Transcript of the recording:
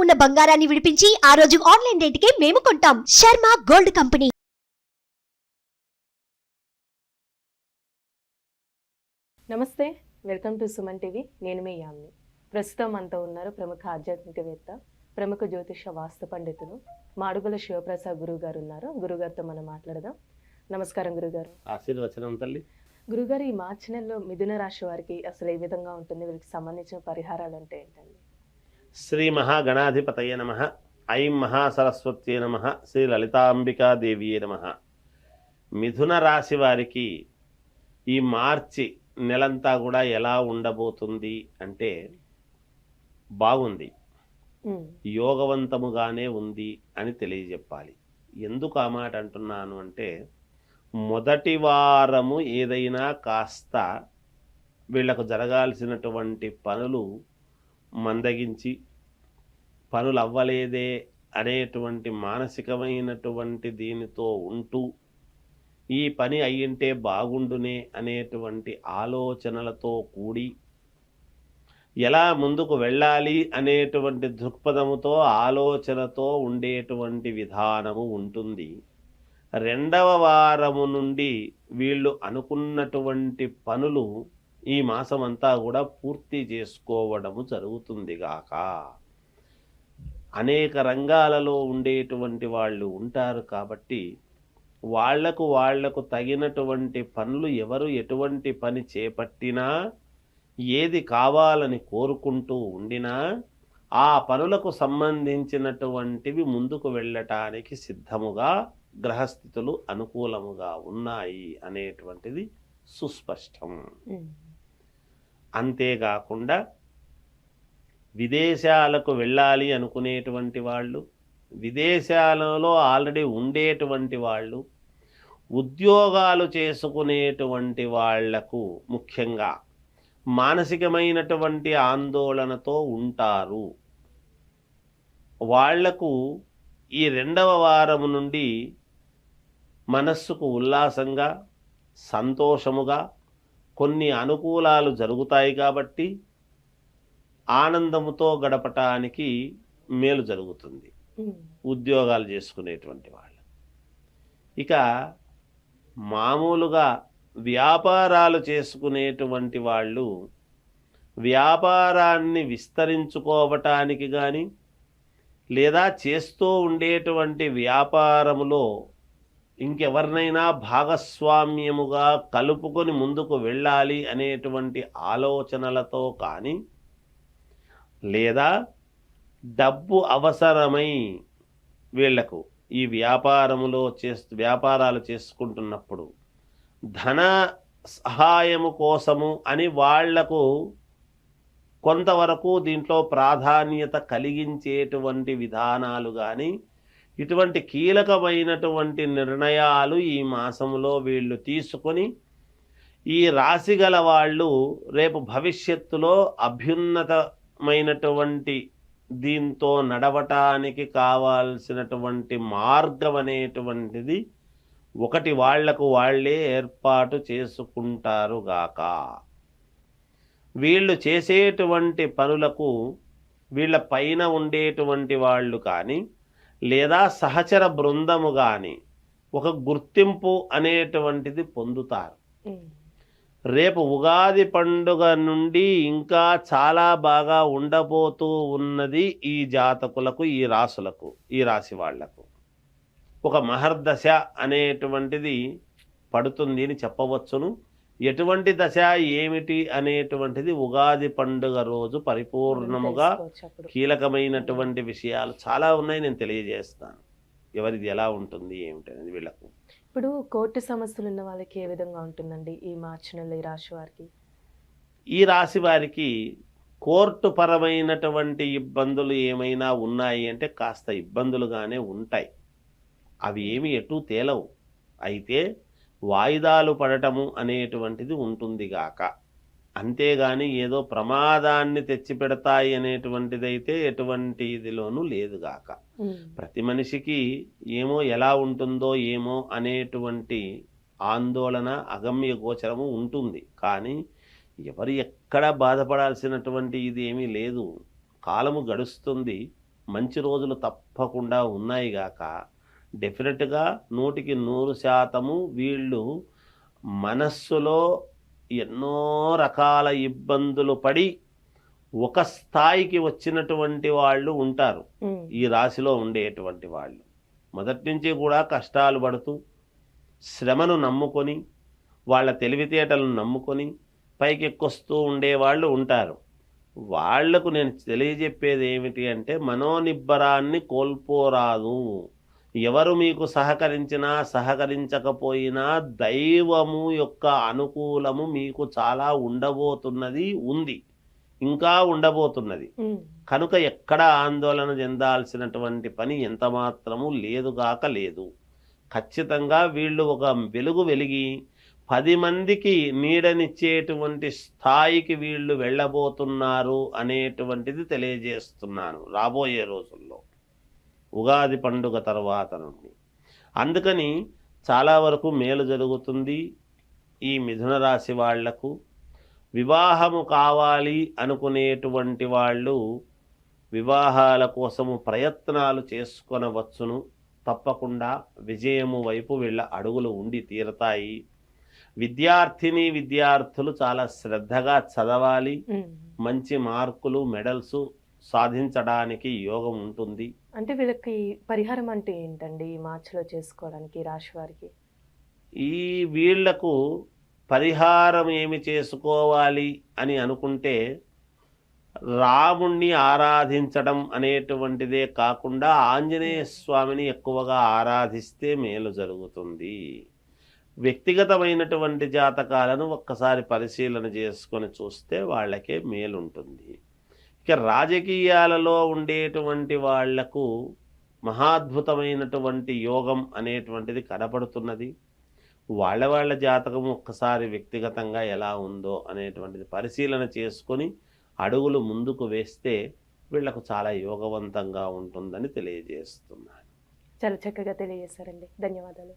ఉన్న బంగారాన్ని విడిపించి ఆ రోజు ఆన్లైన్ రేటుకే మేము కొంటాం. Sharma gold company. నమస్తే, వెల్కమ్ టు సుమన్ టీవీ. నేను మీ యామ్ని. ప్రస్తుతం మనతో ఉన్నారు ప్రముఖ ఆధ్యాత్మికవేత్త, ప్రముఖ జ్యోతిష వాస్తు పండితులు మాడుగుల శివప్రసాద్ గురువు గారు ఉన్నారు. గురుగారితో మనం మాట్లాడదాం. నమస్కారం గురుగారు. ఆశీర్వచనం తల్లి. గురుగారు, ఈ మార్చి నెలలో మిథున రాశి వారికి అసలు ఏ విధంగా ఉంటుంది? వీరికి సంబంధించిన పరిహారాలు అంటే ఏంటండి? శ్రీ మహాగణాధిపతయ నమః. ఐం మహాసరస్వత్యే నమః. శ్రీ లలితాంబికాదేవియే నమః. మిథున రాశి వారికి ఈ మార్చి నెలంతా కూడా ఎలా ఉండబోతుంది అంటే బాగుంది, యోగవంతముగానే ఉంది అని తెలియజెప్పాలి. ఎందుకు ఆ మాట అంటున్నాను అంటే, మొదటి వారము ఏదైనా కాస్త వీళ్లకు జరగాల్సినటువంటి పనులు మందగించి, పనులు అవ్వలేదే అనేటువంటి మానసికమైనటువంటి దీనితో ఉంటూ, ఈ పని అయ్యింటే బాగుండునే అనేటువంటి ఆలోచనలతో కూడి, ఎలా ముందుకు వెళ్ళాలి అనేటువంటి దృక్పథముతో ఆలోచనతో ఉండేటువంటి విధానము ఉంటుంది. రెండవ వారము నుండి వీళ్ళు అనుకున్నటువంటి పనులు ఈ మాసమంతా కూడా పూర్తి చేసుకోవడము జరుగుతుంది గాక. అనేక రంగాలలో ఉండేటువంటి వాళ్ళు ఉంటారు కాబట్టి వాళ్లకు తగినటువంటి పనులు ఎవరు ఎటువంటి పని చేపట్టినా, ఏది కావాలని కోరుకుంటూ ఉండినా ఆ పనులకు సంబంధించినటువంటివి ముందుకు వెళ్ళటానికి సిద్ధముగా గ్రహస్థితులు అనుకూలముగా ఉన్నాయి అనేటువంటిది సుస్పష్టం. అంతేకాకుండా విదేశాలకు వెళ్ళాలి అనుకునేటువంటి వాళ్ళు, విదేశాలలో ఆల్రెడీ ఉండేటువంటి వాళ్ళు, ఉద్యోగాలు చేసుకునేటువంటి వాళ్లకు ముఖ్యంగా మానసికమైనటువంటి ఆందోళనతో ఉంటారు. వాళ్లకు ఈ రెండవ వారము నుండి మనస్సుకు ఉల్లాసంగా, సంతోషముగా కొన్ని అనుకూలాలు జరుగుతాయి కాబట్టి ఆనందముతో గడపటానికి మేలు జరుగుతుంది ఉద్యోగాలు చేసుకునేటువంటి వాళ్ళు. ఇక మామూలుగా వ్యాపారాలు చేసుకునేటువంటి వాళ్ళు వ్యాపారాన్ని విస్తరించుకోవటానికి కానీ, లేదా చేస్తూ ఉండేటువంటి వ్యాపారములో ఇంకెవరినైనా భాగస్వామ్యముగా కలుపుకొని ముందుకు వెళ్ళాలి అనేటువంటి ఆలోచనలతో కానీ, లేదా డబ్బు అవసరమై వీళ్లకు ఈ వ్యాపారాలు చేసుకుంటున్నప్పుడు ధన సహాయము కోసము అని వాళ్లకు కొంతవరకు దీంట్లో ప్రాధాన్యత కలిగించేటువంటి విధానాలు కానీ, ఇటువంటి కీలకమైనటువంటి నిర్ణయాలు ఈ మాసంలో వీళ్ళు తీసుకొని, ఈ రాశి గల వాళ్ళు రేపు భవిష్యత్తులో అభ్యున్నతమైనటువంటి దీంతో నడవటానికి కావాల్సినటువంటి మార్గం అనేటువంటిది ఒకటి వాళ్లకు వాళ్లే ఏర్పాటు చేసుకుంటారు గాక. వీళ్ళు చేసేటువంటి పనులకు వీళ్ళ పైన ఉండేటువంటి వాళ్ళు కానీ, లేదా సహచర బృందము కానీ ఒక గుర్తింపు అనేటువంటిది పొందుతారు. రేపు ఉగాది పండుగ నుండి ఇంకా చాలా బాగా ఉండబోతూ ఉన్నది ఈ జాతకులకు, ఈ రాశులకు, ఈ రాశి వాళ్లకు. ఒక మహర్దశ అనేటువంటిది పడుతుంది అని చెప్పవచ్చును. ఎటువంటి దశ ఏమిటి అనేటువంటిది ఉగాది పండుగ రోజు పరిపూర్ణముగా కీలకమైనటువంటి విషయాలు చాలా ఉన్నాయి, నేను తెలియజేస్తాను. ఎవరిది ఎలా ఉంటుంది ఏమిటి అనేది వీళ్ళకు. ఇప్పుడు కోర్టు సమస్యలు ఉన్న వాళ్ళకి ఏ విధంగా ఉంటుందండి ఈ మార్చి నెల ఈ రాశి వారికి? ఈ రాశి వారికి కోర్టు పరమైనటువంటి ఇబ్బందులు ఏమైనా ఉన్నాయి అంటే కాస్త ఇబ్బందులుగానే ఉంటాయి. అవి ఏమి ఎటు తేలవు. అయితే వాయిదాలు పడటము అనేటువంటిది ఉంటుంది గాక. అంతేగాని ఏదో ప్రమాదాన్ని తెచ్చిపెడతాయి అనేటువంటిదైతే ఎటువంటి ఇదిలోనూ లేదుగాక. ప్రతి మనిషికి ఏమో ఎలా ఉంటుందో ఏమో అనేటువంటి ఆందోళన, అగమ్య గోచరము ఉంటుంది. కానీ ఎవరు ఎక్కడ బాధపడాల్సినటువంటి ఇది ఏమీ లేదు. కాలము గడుస్తుంది, మంచి రోజులు తప్పకుండా ఉన్నాయి గాక డెఫినెట్గా 100% వీళ్ళు మనస్సులో ఎన్నో రకాల ఇబ్బందులు పడి ఒక స్థాయికి వచ్చినటువంటి వాళ్ళు ఉంటారు. ఈ రాశిలో ఉండేటువంటి వాళ్ళు మొదటి నుంచి కూడా కష్టాలు పడుతూ శ్రమను నమ్ముకొని వాళ్ళ తెలివితేటలను నమ్ముకొని పైకెక్కొస్తూ ఉండేవాళ్ళు ఉంటారు. వాళ్లకు నేను తెలియజెప్పేది ఏమిటి అంటే మనోనిబ్బరాన్ని కోల్పోరాదు. ఎవరు మీకు సహకరించినా సహకరించకపోయినా దైవము యొక్క అనుకూలము మీకు చాలా ఉండబోతున్నది, ఉంది, ఇంకా ఉండబోతున్నది. కనుక ఎక్కడ ఆందోళన చెందాల్సినటువంటి పని ఎంత మాత్రము లేదుగాక లేదు. ఖచ్చితంగా వీళ్ళు ఒక వెలుగు వెలిగి 10 మందికి నీడనిచ్చేటువంటి స్థాయికి వీళ్ళు వెళ్ళబోతున్నారు అనేటువంటిది తెలియజేస్తున్నాను రాబోయే రోజుల్లో, ఉగాది పండుగ తర్వాత నుండి. అందుకని చాలా వరకు మేలు జరుగుతుంది. ఈ మిథున రాశి వాళ్లకు వివాహము కావాలి అనుకునేటువంటి వాళ్ళు వివాహాల కోసము ప్రయత్నాలు చేసుకొనవచ్చును. తప్పకుండా విజయము వైపు వీళ్ళ అడుగులు ఉండి తీరతాయి. విద్యార్థులు చాలా శ్రద్ధగా చదవాలి. మంచి మార్కులు, మెడల్స్ సాధించడానికి యోగం ఉంటుంది. అంటే వీళ్ళకి పరిహారం అంటే ఏంటండి ఈ మార్చిలో చేసుకోవడానికి రాశి వారికి? వీళ్లకు పరిహారం ఏమి చేసుకోవాలి అని అనుకుంటే రాముణ్ణి ఆరాధించడం అనేటువంటిదే కాకుండా ఆంజనేయ స్వామిని ఎక్కువగా ఆరాధిస్తే మేలు జరుగుతుంది. వ్యక్తిగతమైనటువంటి జాతకాలను ఒక్కసారి పరిశీలన చేసుకొని చూస్తే వాళ్ళకే మేలుంటుంది. ఇక రాజకీయాలలో ఉండేటువంటి వాళ్లకు మహాద్భుతమైనటువంటి యోగం అనేటువంటిది కనపడుతున్నది. వాళ్ళ జాతకము ఒక్కసారి వ్యక్తిగతంగా ఎలా ఉందో అనేటువంటిది పరిశీలన చేసుకొని అడుగులు ముందుకు వేస్తే వీళ్లకు చాలా యోగవంతంగా ఉంటుందని తెలియజేస్తున్నాను. చాలా చక్కగా తెలియజేశారండి. ధన్యవాదాలు.